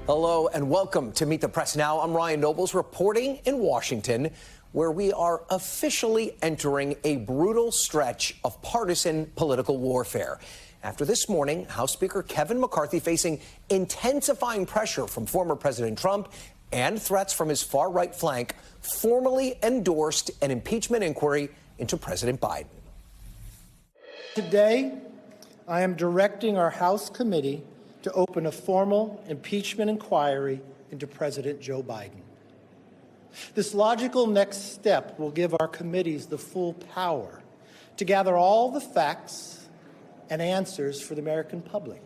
Hello and welcome to Meet the Press Now. I'm Ryan Nobles reporting in Washington, where we are officially entering a brutal stretch of partisan political warfare. After this morning, House Speaker Kevin McCarthy facing intensifying pressure from former President Trump and threats from his far-right flank, formally endorsed an impeachment inquiry into President Biden. Today, I am directing our House committee to open a formal impeachment inquiry into President Joe Biden. This logical next step will give our committees the full power to gather all the facts and answers for the American public.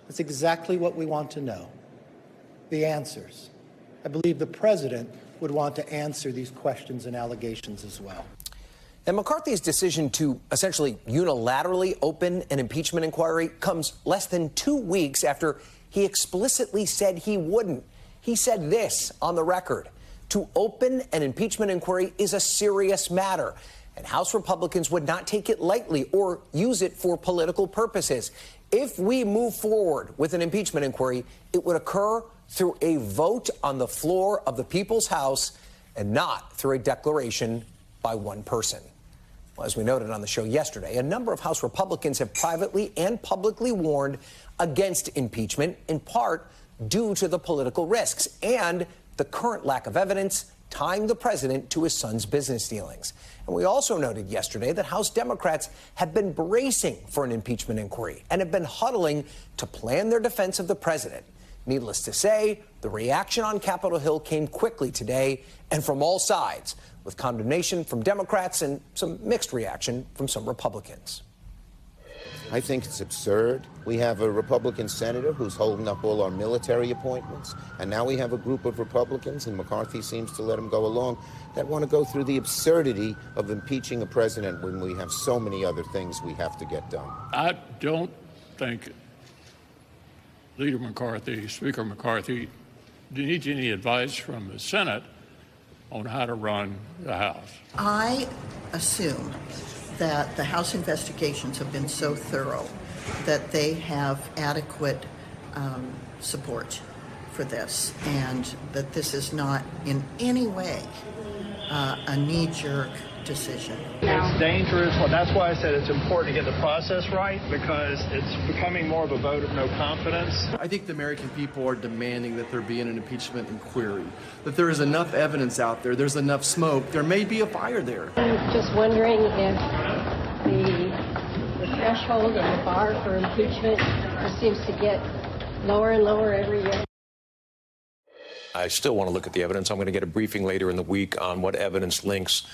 That's exactly what we want to know, the answers. I believe the president would want to answer these questions and allegations as well. And McCarthy's decision to essentially unilaterally open an impeachment inquiry comes less than 2 weeks after he explicitly said he wouldn't. He said this on the record: to open an impeachment inquiry is a serious matter, and House Republicans would not take it lightly or use it for political purposes. If we move forward with an impeachment inquiry, it would occur through a vote on the floor of the People's House and not through a declaration by one person. Well, as we noted on the show yesterday, a number of House Republicans have privately and publicly warned against impeachment, in part due to the political risks and the current lack of evidence tying the president to his son's business dealings. And we also noted yesterday that House Democrats have been bracing for an impeachment inquiry and have been huddling to plan their defense of the president. Needless to say, the reaction on Capitol Hill came quickly today and from all sides, with condemnation from Democrats and some mixed reaction from some Republicans. I think it's absurd. We have a Republican senator who's holding up all our military appointments, and now we have a group of Republicans, and McCarthy seems to let them go along, that want to go through the absurdity of impeaching a president when we have so many other things we have to get done. I don't think Leader McCarthy, Speaker McCarthy, needs any advice from the Senate on how to run the House. I assume that the House investigations have been so thorough that they have adequate support for this, and that this is not in any way a knee-jerk decision. It's dangerous. Well, that's why I said it's important to get the process right, because it's becoming more of a vote of no confidence. I think the American people are demanding that there be an impeachment inquiry, that there is enough evidence out there, there's enough smoke, there may be a fire there. I'm just wondering if the threshold and the bar for impeachment just seems to get lower and lower every year. I still want to look at the evidence. I'm going to get a briefing later in the week on what evidence links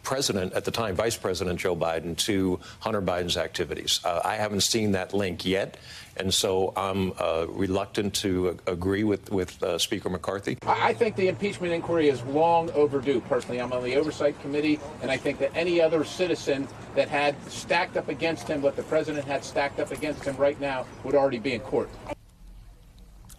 President, at the time, Vice President Joe Biden, to Hunter Biden's activities. I haven't seen that link yet, and so I'm reluctant to agree with Speaker McCarthy. I think the impeachment inquiry is long overdue. Personally, I'm on the Oversight Committee, and I think that any other citizen that had stacked up against him what the president had stacked up against him right now would already be in court.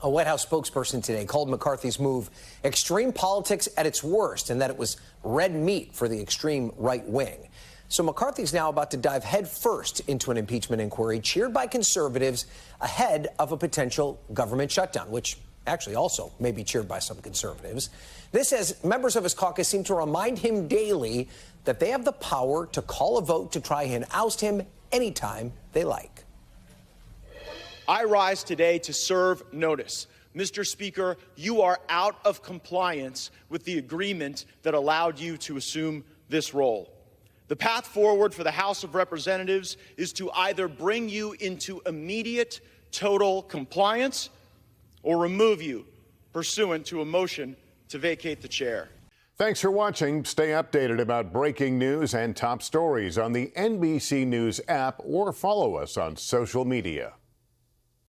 A White House spokesperson today called McCarthy's move extreme politics at its worst, and that it was red meat for the extreme right wing. So McCarthy's now about to dive headfirst into an impeachment inquiry, cheered by conservatives ahead of a potential government shutdown, which actually also may be cheered by some conservatives. This, as members of his caucus seem to remind him daily that they have the power to call a vote to try and oust him anytime they like. I rise today to serve notice. Mr. Speaker, you are out of compliance with the agreement that allowed you to assume this role. The path forward for the House of Representatives is to either bring you into immediate total compliance or remove you pursuant to a motion to vacate the chair. Thanks for watching. Stay updated about breaking news and top stories on the NBC News app or follow us on social media.